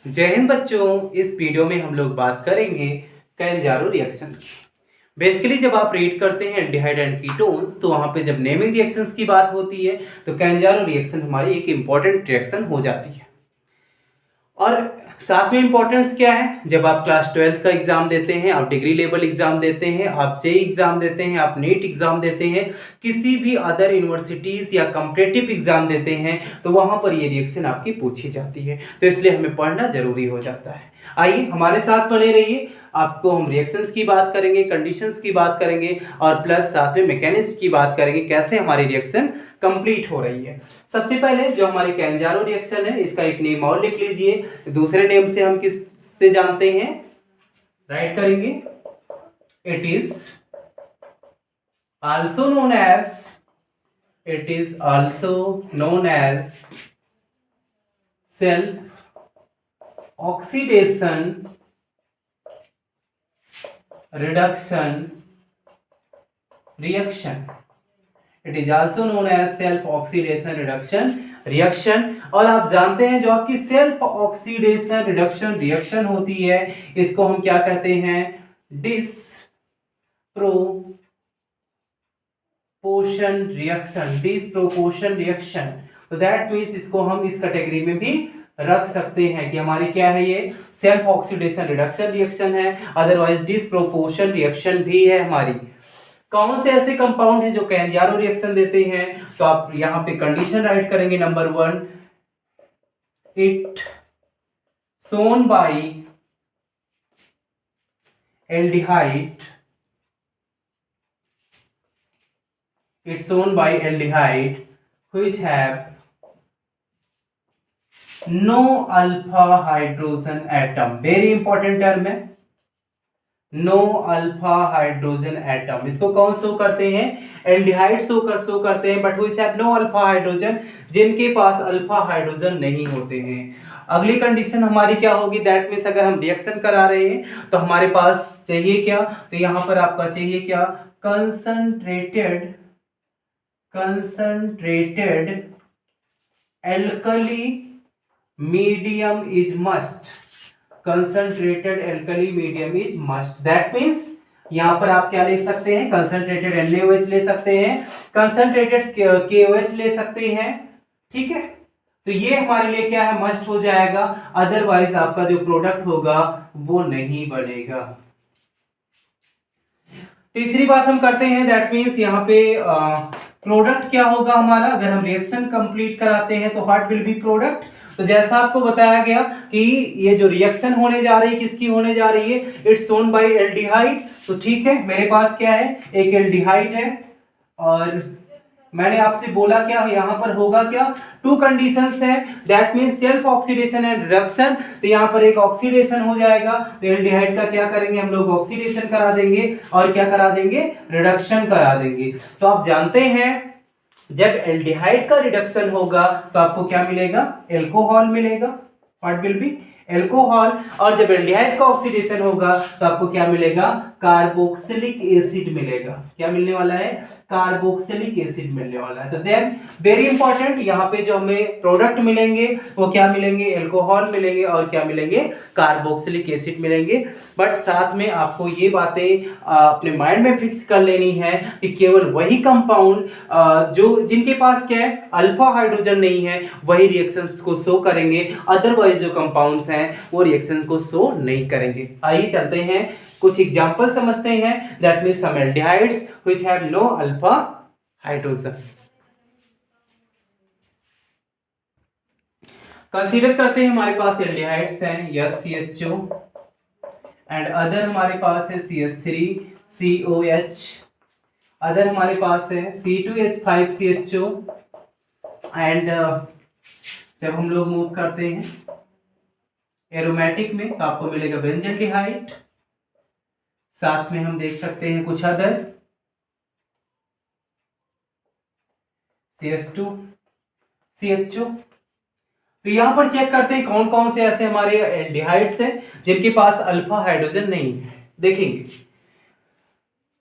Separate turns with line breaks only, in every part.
जय हिंद बच्चों। इस वीडियो में हम लोग बात करेंगे कैंजारो रिएक्शन की। बेसिकली जब आप रीड करते हैं एल्डिहाइड एंड कीटोन्स तो वहां पे जब नेमिंग रिएक्शंस की बात होती है तो कैंजारो रिएक्शन हमारी एक इंपॉर्टेंट रिएक्शन हो जाती है। और साथ में इंपॉर्टेंस क्या है, जब आप क्लास 12 का एग्जाम देते हैं, आप डिग्री लेवल एग्जाम देते हैं, आप जेई एग्जाम देते हैं, आप नीट एग्जाम देते हैं, किसी भी अदर यूनिवर्सिटीज या कॉम्पिटिटिव एग्जाम देते हैं तो वहां पर ये रिएक्शन आपकी पूछी जाती है, तो इसलिए हमें पढ़ना जरूरी हो जाता है। आइए हमारे साथ बने रहिए। आपको हम रिएक्शंस की बात करेंगे, कंडीशंस की बात करेंगे और प्लस साथ में मैकेनिज्म की बात करेंगे, कैसे हमारी रिएक्शन कंप्लीट हो रही है। सबसे पहले जो हमारी कैंजारो रिएक्शन है इसका एक नेम और लिख लीजिए। दूसरे नेम से हम किस से जानते हैं, राइट करेंगे, it is also known as, it is also known as self oxidation reduction reaction. It is also known as self oxidation reduction reaction. और आप जानते हैं जो आपकी सेल्फ ऑक्सीडेशन रिडक्शन रिएक्शन होती है इसको हम क्या कहते हैं, डिस्प्रोपोर्शन रिएक्शन, डिस्प्रोपोर्शन रिएक्शन। तो दैट मीन्स इसको हम इस कैटेगरी में भी रख सकते हैं कि हमारी क्या है, ये सेल्फ ऑक्सीडेशन रिडक्शन रिएक्शन है, अदरवाइज डिस्प्रोपोर्शन रिएक्शन भी है हमारी। कौन से ऐसे कंपाउंड हैं जो कैंजारो रिएक्शन देते हैं, तो आप यहां पे कंडीशन राइट करेंगे। Number 1, it shown by aldehyde, it's shown by aldehyde which have no alpha hydrogen atom। Very important term है, नो अल्फा हाइड्रोजन एटम। इसको कौन शो करते हैं, एल्डिहाइड शो करते हैं, but which have no alpha hydrogen, जिनके पास alpha hydrogen नहीं होते हैं। अगली कंडीशन हमारी क्या होगी, दैट मीन्स अगर हम रिएक्शन करा रहे हैं तो हमारे पास चाहिए क्या, तो यहां पर आपका चाहिए क्या, concentrated alkali medium is must, concentrated alkali medium is must. That means यहां पर आप क्या ले सकते हैं, कंसंट्रेटेड NaOH ले सकते हैं, कंसंट्रेटेड KOH ले सकते हैं, ठीक है। तो ये हमारे लिए क्या है, मस्ट हो जाएगा, अदरवाइज आपका जो प्रोडक्ट होगा वो नहीं बनेगा। तीसरी बात हम करते हैं, दैट मीन्स यहाँ पे प्रोडक्ट क्या होगा हमारा, अगर हम रिएक्शन कंप्लीट कराते हैं तो व्हाट विल बी प्रोडक्ट। तो जैसा आपको बताया गया कि ये जो रिएक्शन होने जा रही है किसकी होने जा रही है, इट्स शोन बाय एल्डिहाइड। तो ठीक है, मेरे पास क्या है, एक एल्डिहाइड है और मैंने आपसे बोला क्या यहां पर होगा क्या, टू कंडीशंस है, that means self oxidation and reduction. तो यहां पर एक ऑक्सीडेशन हो जाएगा, तो एल्डिहाइड का क्या करेंगे हम लोग, ऑक्सीडेशन करा देंगे और क्या करा देंगे, रिडक्शन करा देंगे। तो आप जानते हैं जब एल्डिहाइड का रिडक्शन होगा तो आपको क्या मिलेगा, एल्कोहल मिलेगा, व्हाट विल बी एल्कोहल। और जब एल्डिहाइड का ऑक्सीडेशन होगा तो आपको क्या मिलेगा, कार्बोक्सिलिक एसिड मिलेगा। क्या मिलने वाला है, कार्बोक्सिलिक एसिड मिलने वाला है। तो देन वेरी इंपॉर्टेंट, यहाँ पे जो हमें प्रोडक्ट मिलेंगे वो क्या मिलेंगे, एल्कोहल मिलेंगे और क्या मिलेंगे, कार्बोक्सिलिक एसिड मिलेंगे। बट साथ में आपको ये बातें अपने माइंड में फिक्स कर लेनी है कि केवल वही कंपाउंड जो जिनके पास क्या है, अल्फा हाइड्रोजन नहीं है, वही रिएक्शंस को शो करेंगे, अदरवाइज जो कंपाउंड्स हैं वो रिएक्शन को शो नहीं करेंगे। आइए चलते हैं कुछ एग्जांपल समझते हैं, that means some aldehydes which have no alpha hydrogen. Consider करते हैं हमारे पास एल्डिहाइड्स हैं SCHO एंड अदर हमारे पास है CH3COH, अदर हमारे पास है C2H5CHO एंड जब हम लोग मूव करते हैं एरोमेटिक में तो आपको मिलेगा बेंजल्डिहाइड, साथ में हम देख सकते हैं कुछ अदर CH2CHO। तो यहां पर चेक करते हैं कौन कौन से ऐसे हमारे एल्डिहाइड्स हैं जिनके पास अल्फा हाइड्रोजन नहीं है। देखेंगे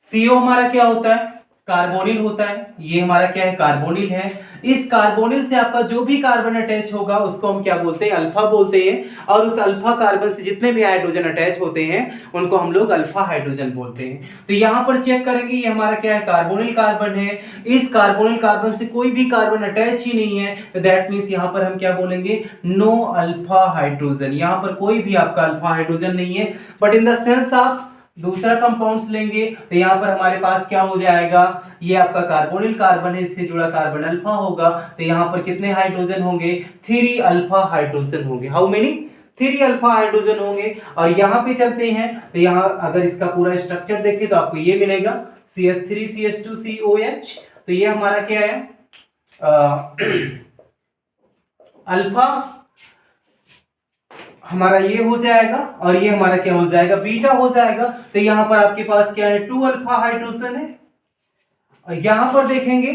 CO हमारा क्या होता है, कार्बोनिल होता है, ये हमारा क्या है, कार्बोनिल है। इस कार्बोनिल से आपका जो भी कार्बन अटैच होगा उसको हम क्या बोलते हैं, अल्फा बोलते हैं। और उस अल्फा कार्बन से जितने भी हाइड्रोजन अटैच होते हैं उनको हम लोग अल्फा हाइड्रोजन बोलते हैं। तो यहाँ पर चेक करेंगे, ये हमारा क्या है, कार्बोनिल कार्बन है। इस कार्बोनिल कार्बन से कोई भी कार्बन अटैच ही नहीं है, तो दैट मीन्स यहाँ पर हम क्या बोलेंगे, नो अल्फा हाइड्रोजन। यहाँ पर कोई भी आपका अल्फा हाइड्रोजन नहीं है। बट इन द सेंस आप दूसरा कंपाउंड्स लेंगे तो यहाँ पर हमारे पास क्या हो जाएगा, ये आपका कार्बोनिल कार्बन है, इससे जुड़ा कार्बन अल्फा होगा, तो यहाँ पर कितने हाइड्रोजन होंगे, 3 अल्फा हाइड्रोजन होंगे। हाउ मेनी, 3 अल्फा हाइड्रोजन होंगे। और यहाँ पे चलते हैं तो यहाँ अगर इसका पूरा स्ट्रक्चर देखें तो आपको ये मिलेगा CH3 CH2 COH। तो ये हमारा क्या है, अल्फा हमारा ये हो जाएगा और ये हमारा क्या हो जाएगा, बीटा हो जाएगा। तो यहां पर आपके पास क्या है, 2 अल्फा हाइड्रोजन है। और यहां पर देखेंगे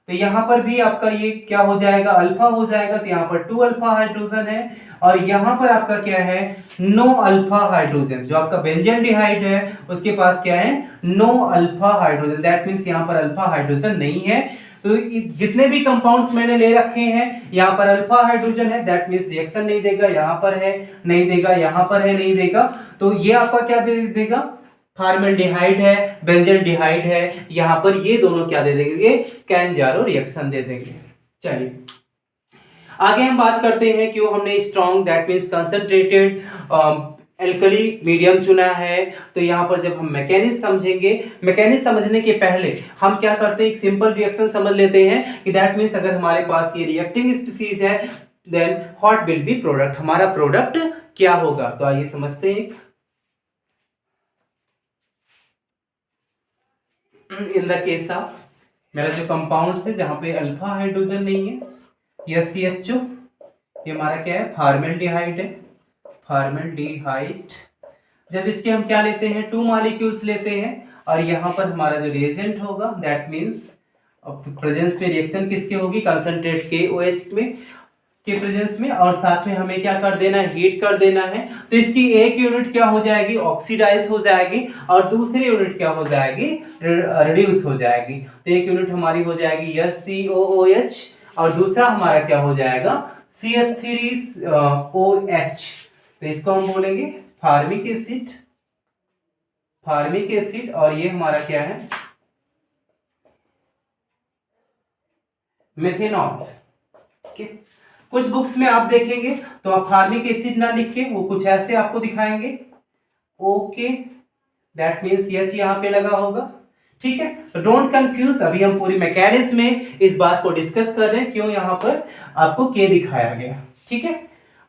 तो यहां पर भी आपका ये क्या हो जाएगा, अल्फा हो जाएगा। तो यहां पर 2 अल्फा हाइड्रोजन है और यहां पर आपका क्या है, नो अल्फा हाइड्रोजन। जो आपका बेंजल्डिहाइड है उसके पास क्या है, no alpha hydrogen. That means यहां पर अल्फा हाइड्रोजन नहीं है। तो जितने भी कंपाउंड्स मैंने ले रखे हैं यहाँ पर अल्फा हाइड्रोजन है, दैट मीन्स रिएक्शन नहीं देगा, यहाँ पर है नहीं देगा, यहाँ पर है नहीं देगा। तो ये आपका क्या दे देगा, फॉर्मल्डिहाइड है, बेंजल्डिहाइड है, यहाँ पर ये दोनों क्या दे देंगे, कैंजारो रिएक्शन दे देंगे। चलिए आगे हम बात करते हैं, क्यों हमने strong that means concentrated alkali medium चुना है। तो यहाँ पर जब हम मैकेनिक्स समझेंगे, मैकेनिक्स समझने के पहले हम क्या करते हैं, एक सिंपल रिएक्शन समझ लेते हैं कि दैट मीन्स अगर हमारे पास ये रिएक्टिंग स्पीसीज है then what will be product, हमारा प्रोडक्ट क्या होगा। तो आइए समझते हैं। इन द केस ऑफ मेरा जो कंपाउंड है जहां पे अल्फा हाइड्रोजन नहीं है, यह CHO, ये हमारा क्या है, फॉर्मल्डिहाइड है, फॉर्मल्डिहाइड। जब इसके हम क्या लेते हैं, 2 मॉलिक्यूल्स लेते हैं और यहाँ पर हमारा जो रिएजेंट होगा दैट मीन्स प्रेजेंस में रिएक्शन किसके होगी, कंसंट्रेट KOH में के प्रेजेंस में, और साथ में हमें क्या कर देना है, हीट कर देना है। तो इसकी एक यूनिट क्या हो जाएगी, ऑक्सीडाइज हो जाएगी, और दूसरी यूनिट क्या हो जाएगी, रिड्यूस हो जाएगी। तो एक यूनिट हमारी हो जाएगी SCOOH और दूसरा हमारा क्या हो जाएगा, CH3OH। तो इसको हम बोलेंगे फार्मिक एसिड, फार्मिक एसिड। और ये हमारा क्या है, मेथेनॉल। कुछ बुक्स में आप देखेंगे तो आप फार्मिक एसिड ना लिख के वो कुछ ऐसे आपको दिखाएंगे, ओके, दैट मीन्स H यहाँ पे लगा होगा, ठीक है। तो डोंट कंफ्यूज, अभी हम पूरी मैकेनिज्म में इस बात को डिस्कस कर रहे हैं क्यों यहाँ पर आपको K दिखाया गया, ठीक है।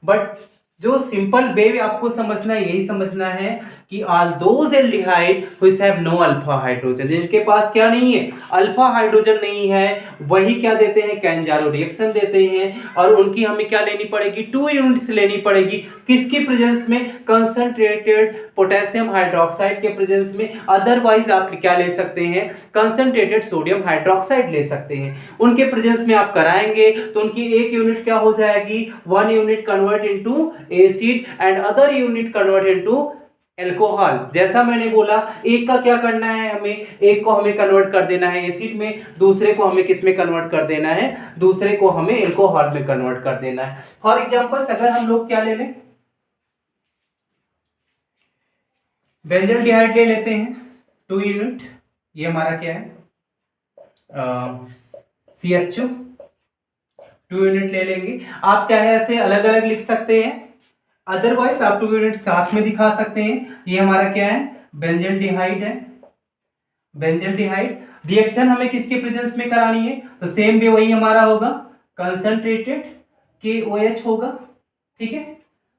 बट जो सिंपल वे आपको समझना है, यही समझना है कि all those aldehyde which have no alpha hydrogen, जिनके पास क्या नहीं है, अल्फा हाइड्रोजन नहीं है, वही क्या देते हैं, कैंजारो रिएक्शन देते हैं। और उनकी हमें क्या लेनी पड़ेगी, 2 यूनिट्स लेनी पड़ेगी, किसके प्रेजेंस में, कंसंट्रेटेड पोटेशियम हाइड्रोक्साइड के प्रेजेंस में। अदरवाइज आप क्या ले सकते हैं, कंसंट्रेटेड सोडियम हाइड्रोक्साइड ले सकते हैं, उनके प्रेजेंस में आप कराएंगे तो उनकी एक यूनिट क्या हो जाएगी, 1 unit convert into acid and other unit convert into alcohol. जैसा मैंने बोला, एक का क्या करना है हमें, एक को हमें कन्वर्ट कर देना है एसिड में, दूसरे को हमें किस में कन्वर्ट कर देना है, दूसरे को हमें एल्कोहल में कन्वर्ट कर देना है। फॉर एग्जांपल अगर हम लोग क्या ले लें, बेंजल्डिहाइड ले लेते हैं 2 यूनिट, ये हमारा क्या है, CHO 2 यूनिट ले लेंगे। आप चाहे ऐसे अलग अलग लिख सकते हैं, अदरवाइज आप 2 यूनिट साथ में दिखा सकते हैं। ये हमारा क्या है, बेंजल्डिहाइड है, बेंजल्डिहाइड। रिएक्शन हमें किसके प्रेजेंस में करानी है, तो सेम वे वही हमारा होगा, कंसंट्रेटेड KOH होगा, ठीक है,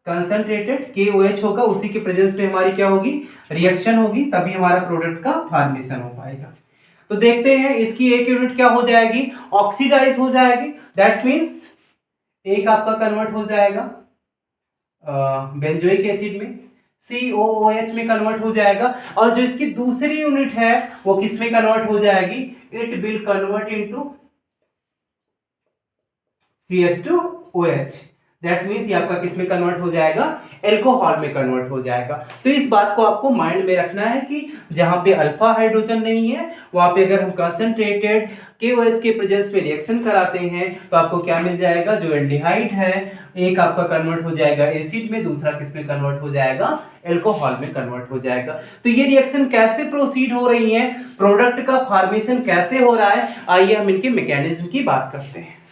कंसंट्रेटेड KOH होगा, उसी के प्रेजेंस में हमारी क्या होगी, रिएक्शन होगी, तभी हमारा प्रोडक्ट का फॉर्मेशन हो पाएगा। तो देखते हैं, इसकी एक यूनिट क्या हो जाएगी, ऑक्सीडाइज हो जाएगी, दैट मीन्स एक आपका कन्वर्ट हो जाएगा बेंजोइक एसिड में, COOH में कन्वर्ट हो जाएगा, और जो इसकी दूसरी यूनिट है वो किस में कन्वर्ट हो जाएगी, it will convert into CH2OH। That means ये आपका किस में कन्वर्ट हो जाएगा, एल्कोहल में कन्वर्ट हो जाएगा। तो इस बात को आपको माइंड में रखना है कि जहां पे अल्फा हाइड्रोजन नहीं है वहां पे अगर हम कंसंट्रेटेड KOH के प्रेजेंस में रिएक्शन कराते हैं तो आपको क्या मिल जाएगा, जो एल्डिहाइड है एक आपका कन्वर्ट हो जाएगा एसिड में, दूसरा किस में कन्वर्ट हो जाएगा, एल्कोहल में कन्वर्ट हो जाएगा। तो ये रिएक्शन कैसे प्रोसीड हो रही है, प्रोडक्ट का फॉर्मेशन कैसे हो रहा है, आइए हम इनके मैकेनिज्म की बात करते हैं।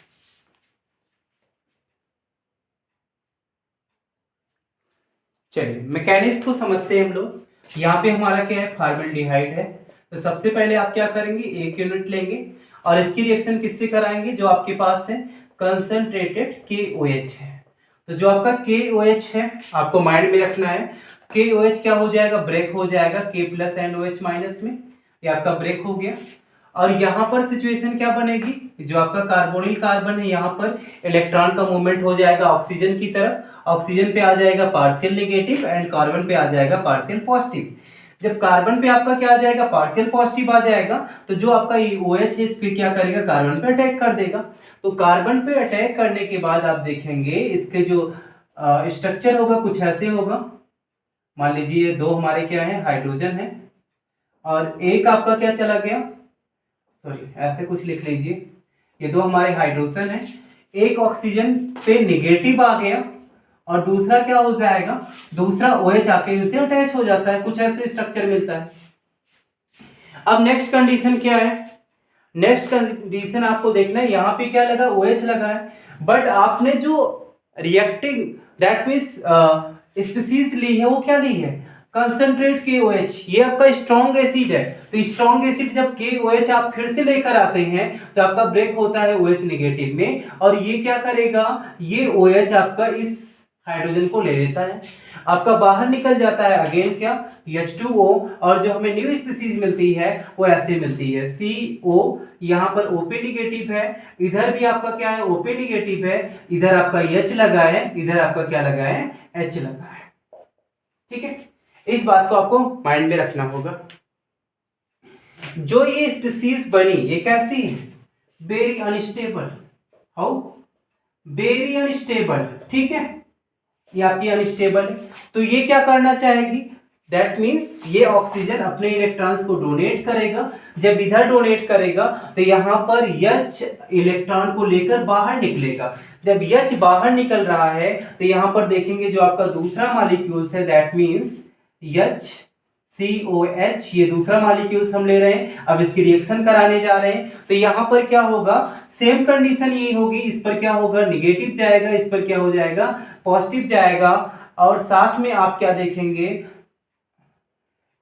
चलिए मैकेनिज्म को समझते हैं हम लोग। यहाँ पे हमारा क्या है, फॉर्मल्डिहाइड है। तो सबसे पहले आप क्या करेंगे, 1 यूनिट लेंगे और इसकी रिएक्शन किससे कराएंगे, जो आपके पास है कंसंट्रेटेड KOH है। तो जो आपका KOH है आपको माइंड में रखना है, KOH क्या हो जाएगा, ब्रेक हो जाएगा K plus and OH minus में, ये आपका ब्रेक हो गया। और यहाँ पर सिचुएशन क्या बनेगी, जो आपका कार्बोनिल कार्बन है यहाँ पर इलेक्ट्रॉन का मूवमेंट हो जाएगा ऑक्सीजन की तरफ, ऑक्सीजन पे आ जाएगा पार्शियल नेगेटिव एंड कार्बन पे आ जाएगा पार्शियल पॉजिटिव। जब कार्बन पे आपका क्या आ जाएगा, पार्शियल पॉजिटिव आ जाएगा, तो जो आपका OH है इस पे क्या करेगा, कार्बन पे अटैक कर देगा। तो कार्बन पे अटैक करने के बाद आप देखेंगे इसके जो स्ट्रक्चर होगा कुछ ऐसे होगा। मान लीजिए 2 हमारे क्या है, हाइड्रोजन है और एक आपका क्या चला गया, सॉरी ऐसे कुछ लिख लीजिए, ये 2 हमारे हाइड्रोजन है, एक ऑक्सीजन पे नेगेटिव आ गया और दूसरा क्या हो जाएगा, दूसरा OH आके इनसे अटैच हो जाता है, कुछ ऐसे स्ट्रक्चर मिलता है। अब नेक्स्ट कंडीशन क्या है, नेक्स्ट कंडीशन आपको देखना है, यहाँ पे क्या लगा, OH लगा है, बट आपने जो रिएक्टिंग दैट मीन्स स्पीसीज ली है वो क्या ली है, कंसंट्रेट KOH। ये आपका स्ट्रॉन्ग एसिड है, तो स्ट्रॉन्ग एसिड जब KOH आप फिर से लेकर आते हैं तो आपका ब्रेक होता है OH नेगेटिव में, और ये क्या करेगा, ये OH आपका इस हाइड्रोजन को ले लेता है, आपका बाहर निकल जाता है अगेन क्या, H2O, और जो हमें न्यू स्पीसीज मिलती है वो ऐसे मिलती है CO, यहाँ पर OP नेगेटिव है, इधर भी आपका क्या है OP नेगेटिव है, इधर आपका H लगा है, इधर आपका क्या लगा है, H लगा है। ठीक है, इस बात को आपको माइंड में रखना होगा। जो ये स्पीसीज बनी ये कैसी है, very unstable, how, very unstable. ठीक है, ये आपकी अनस्टेबल है, तो ये क्या करना चाहेगी, दैट मीन्स ये ऑक्सीजन अपने इलेक्ट्रॉन्स को डोनेट करेगा, जब इधर डोनेट करेगा तो यहाँ पर H इलेक्ट्रॉन को लेकर बाहर निकलेगा, जब H बाहर निकल रहा है तो यहाँ पर देखेंगे जो आपका दूसरा मॉलिक्यूल्स है दैट मीन्स HCOH, ये दूसरा मॉलिक्यूल्स हम ले रहे हैं, अब इसकी रिएक्शन कराने जा रहे हैं, तो यहाँ पर क्या होगा, सेम कंडीशन यही होगी, इस पर क्या होगा, निगेटिव जाएगा, इस पर क्या हो जाएगा, पॉजिटिव जाएगा, और साथ में आप क्या देखेंगे,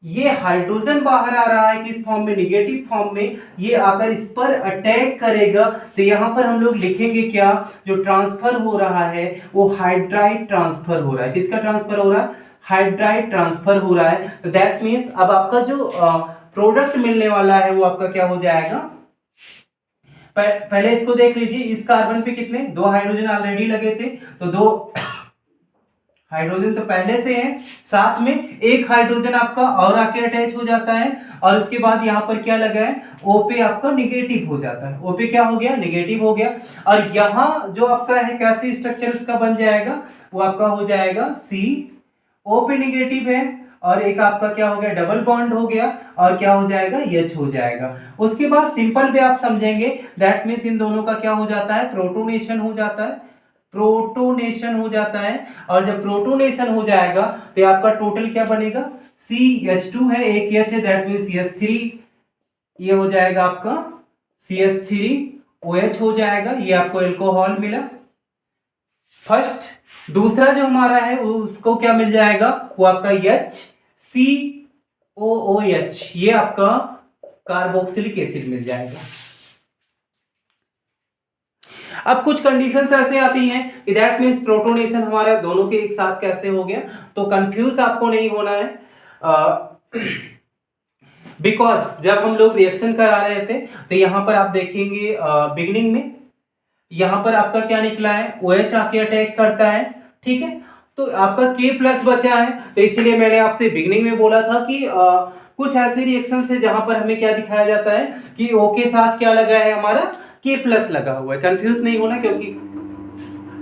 ये हाइड्रोजन बाहर आ रहा है किस फॉर्म में, निगेटिव फॉर्म में, ये आकर इस पर अटैक करेगा, तो यहाँ पर हम लोग लिखेंगे क्या, जो ट्रांसफर हो रहा है वो हाइड्राइड ट्रांसफर हो रहा है, किसका ट्रांसफर हो रहा है, हाइड्राइड ट्रांसफर हो रहा है। तो दैट मीन्स अब आपका जो प्रोडक्ट मिलने वाला है वो आपका क्या हो जाएगा, पहले इसको देख लीजिए, इस कार्बन पे कितने, 2 हाइड्रोजन ऑलरेडी लगे थे, तो 2 हाइड्रोजन तो पहले से है, साथ में एक हाइड्रोजन आपका और आके अटैच हो जाता है, और उसके बाद यहाँ पर क्या लगा है, OP आपका निगेटिव हो जाता है, OP क्या हो गया, निगेटिव हो गया, और यहाँ जो आपका है कैसे स्ट्रक्चर उसका बन जाएगा, वो आपका हो जाएगा OP निगेटिव है, और एक आपका क्या हो गया, डबल बॉन्ड हो गया, और क्या हो जाएगा, H हो जाएगा। उसके बाद सिंपल भी आप समझेंगे, दैट मीन्स इन दोनों का क्या हो जाता है, प्रोटोनेशन हो जाता है, प्रोटोनेशन हो जाता है, और जब प्रोटोनेशन हो जाएगा तो आपका टोटल क्या बनेगा, CH2 है, एक H है, दैट मीन्स CH3, ये हो जाएगा आपका CH3OH हो जाएगा, ये आपको अल्कोहल मिला फर्स्ट। दूसरा जो हमारा है उसको क्या मिल जाएगा, वो आपका HCOOH, ये आपका कार्बोक्सिलिक एसिड मिल जाएगा। अब कुछ कंडीशंस ऐसे आती हैं कि दैट मीन्स प्रोटोनेशन हमारा दोनों के एक साथ कैसे हो गया, तो कंफ्यूज आपको नहीं होना है, बिकॉज जब हम लोग रिएक्शन करा रहे थे तो यहां पर आप देखेंगे बिगिनिंग में यहां पर आपका क्या निकला है, OH आके अटैक करता है, ठीक है, तो आपका K प्लस बचा है, तो इसीलिए मैंने आपसे बिगिनिंग में बोला था कि कुछ ऐसे रिएक्शंस है जहां पर हमें क्या दिखाया जाता है कि O के साथ क्या लगा है, हमारा K प्लस लगा हुआ है, कंफ्यूज नहीं होना, क्योंकि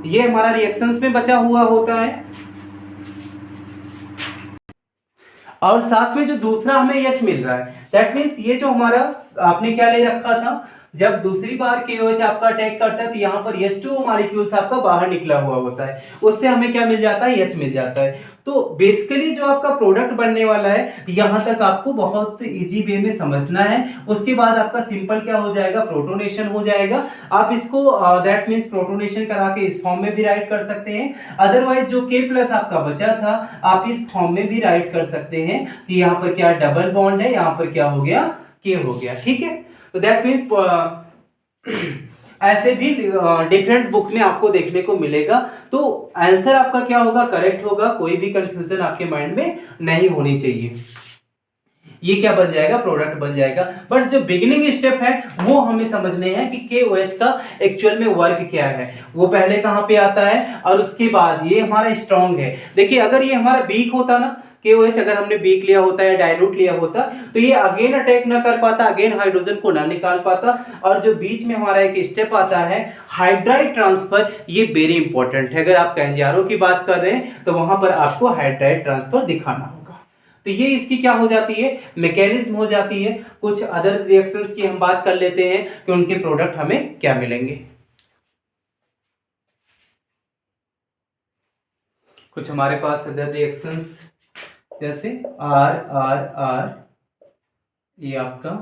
ये हमारा रिएक्शंस में बचा हुआ होता है। और साथ में जो दूसरा हमें H मिल रहा है, दैट मीन्स ये जो हमारा आपने क्या ले रखा था, जब दूसरी बार KOH आपका अटैक करता है तो यहाँ पर H2O मॉलिक्यूल्स आपका बाहर निकला हुआ होता है, उससे हमें क्या मिल जाता है, H मिल जाता है। तो बेसिकली जो आपका प्रोडक्ट बनने वाला है यहाँ तक आपको बहुत इजी वे में समझना है। उसके बाद आपका सिंपल क्या हो जाएगा, प्रोटोनेशन हो जाएगा। आप इसको दैट मीन्स प्रोटोनेशन करा के इस फॉर्म में भी राइट कर सकते हैं, अदरवाइज जो K+ आपका बचा था आप इस फॉर्म में भी राइट कर सकते हैं कि यहाँ पर क्या डबल बॉन्ड है, यहाँ पर क्या हो गया, K हो गया। ठीक है, तो दैट मीन्स ऐसे भी डिफरेंट बुक में आपको देखने को मिलेगा। तो आंसर आपका क्या होगा, करेक्ट होगा, कोई भी कंफ्यूजन आपके माइंड में नहीं होनी चाहिए। ये क्या बन जाएगा, प्रोडक्ट बन जाएगा। बट जो बिगिनिंग स्टेप है वो हमें समझने हैं कि KOH का एक्चुअल में वर्क क्या है, वो पहले कहाँ पे आता है और उसके बाद ये हमारा स्ट्रॉन्ग है। देखिए अगर ये हमारा वीक होता ना, KOH अगर हमने वीक लिया होता है, डाइल्यूट लिया होता, तो ये अगेन अटैक ना कर पाता, अगेन हाइड्रोजन को ना निकाल पाता। और जो बीच में हमारा एक स्टेप आता है हाइड्राइड ट्रांसफर, ये वेरी इंपॉर्टेंट है। अगर आप कैंजारो की बात कर रहे हैं तो वहां पर आपको हाइड्राइड ट्रांसफर दिखाना होगा। तो ये इसकी क्या हो जाती है, मैकेनिज्म हो जाती है। कुछ अदर रिएक्शंस की हम बात कर लेते हैं कि उनके प्रोडक्ट हमें क्या मिलेंगे। कुछ हमारे पास अदर रिएक्शंस जैसे RRR, ये आपका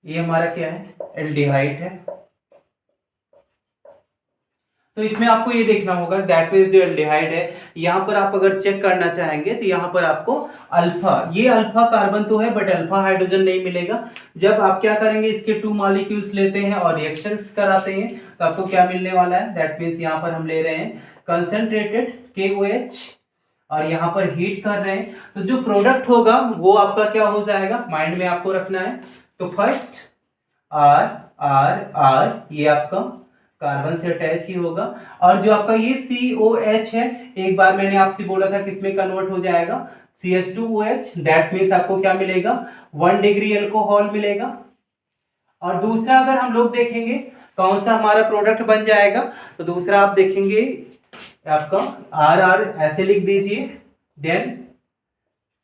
ये हमारा क्या है, एल्डिहाइड है। तो इसमें आपको ये देखना होगा दैट मींस जो एल्डिहाइड है, यहाँ पर आप अगर चेक करना चाहेंगे तो यहाँ पर आपको अल्फा, ये अल्फा कार्बन तो है बट अल्फा हाइड्रोजन नहीं मिलेगा। जब आप क्या करेंगे, इसके 2 मॉलिक्यूल्स लेते हैं और रिएक्शंस कराते हैं तो आपको क्या मिलने वाला है, दैट मींस यहाँ पर हम ले रहे हैं कंसंट्रेटेड KOH और यहाँ पर हीट कर रहे हैं, तो जो प्रोडक्ट होगा वो आपका क्या हो जाएगा, माइंड में आपको रखना है। तो फर्स्ट RRR ये आपका कार्बन से अटैच ही होगा, और जो आपका ये COH है, एक बार मैंने आपसे बोला था किसमें कन्वर्ट हो जाएगा, CH2OH, दैट मीन्स आपको क्या मिलेगा, 1 डिग्री अल्कोहल मिलेगा। और दूसरा अगर हम लोग देखेंगे कौन सा हमारा प्रोडक्ट बन जाएगा, तो दूसरा आप देखेंगे आपका RR ऐसे लिख दीजिए, देन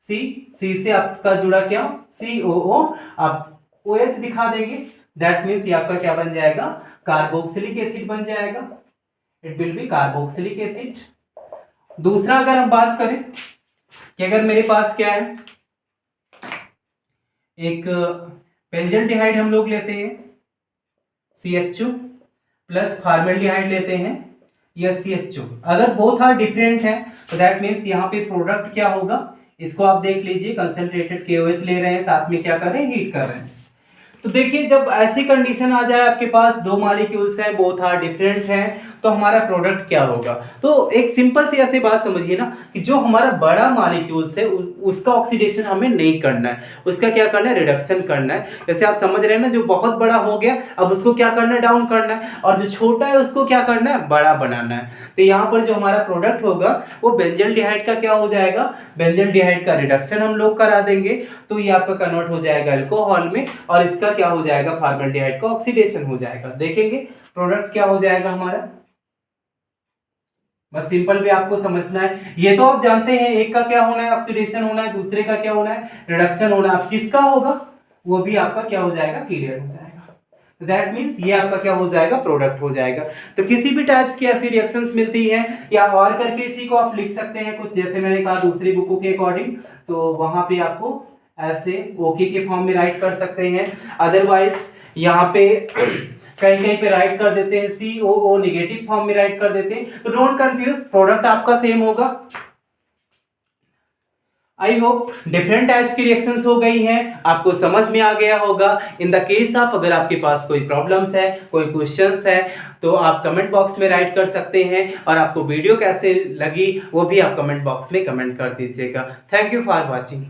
C से आपका जुड़ा क्या, COO, आप OH दिखा देंगे, दैट मीन्स ये आपका क्या बन जाएगा, कार्बोक्सिलिक एसिड बन जाएगा, it will be carboxylic acid. दूसरा अगर हम बात करें कि अगर मेरे पास क्या है, एक बेंजल्डिहाइड हम लोग लेते हैं CHO प्लस फॉर्मेल्डिहाइड लेते हैं या CHO, अगर बोथ आर डिफरेंट है तो दैट मीन्स यहाँ पे प्रोडक्ट क्या होगा, इसको आप देख लीजिए, कंसंट्रेटेड KOH ले रहे हैं, साथ में क्या कर रहे हैं, हीट कर रहे हैं। तो देखिए जब ऐसी कंडीशन आ जाए आपके पास 2 मॉलिक्यूल्स हैं, बोथ आर डिफरेंट हैं, तो हमारा प्रोडक्ट क्या होगा। तो एक सिंपल सी ऐसी बात समझिए ना कि जो हमारा बड़ा मॉलिक्यूल्स है उसका ऑक्सीडेशन हमें नहीं करना है, उसका क्या करना है, रिडक्शन करना है। जैसे आप समझ रहे हैं ना, जो बहुत बड़ा हो गया अब उसको क्या करना है, डाउन करना है, और जो छोटा है उसको क्या करना है, बड़ा बनाना है। तो यहाँ पर जो हमारा प्रोडक्ट होगा वो बेंजल्डिहाइड का क्या हो जाएगा, बेंजल्डिहाइड का रिडक्शन हम लोग करा देंगे, तो ये आपका कन्वर्ट हो जाएगा अल्कोहल में, और इसका क्या हो जाएगा, फॉर्मेल्डिहाइड का ऑक्सीडेशन हो जाएगा। देखेंगे प्रोडक्ट क्या हो जाएगा हमारा, बस सिंपल भी आपको समझना है। ये तो आप जानते हैं एक का क्या होना है, ऑक्सीडेशन होना है, दूसरे का क्या होना है, रिडक्शन होना है। अब किसका होगा वो भी आपका क्या हो जाएगा, क्लियर हो जाएगा। दैट मीन्स ये आपका क्या हो जाएगा, प्रोडक्ट हो जाएगा। तो किसी भी टाइप्स की ऐसी रिएक्शंस मिलती हैं या और करके इसी को आप लिख सकते हैं कुछ, जैसे मैंने कहा दूसरी बुकों के अकॉर्डिंग, तो वहां पे आपको ऐसे ओके के फॉर्म में राइट कर सकते हैं, अदरवाइज यहाँ पे कहीं कहीं पे राइट कर देते हैं COO नेगेटिव फॉर्म में राइट कर देते हैं। तो डोंट कंफ्यूज, प्रोडक्ट आपका सेम होगा। आई होप डिफरेंट टाइप्स की रिएक्शंस हो गई हैं, आपको समझ में आ गया होगा। इन द केस ऑफ अगर आपके पास कोई प्रॉब्लम्स है, कोई क्वेश्चंस है, तो आप कमेंट बॉक्स में राइट कर सकते हैं, और आपको वीडियो कैसे लगी वो भी आप कमेंट बॉक्स में कमेंट कर दीजिएगा। Thank you for watching.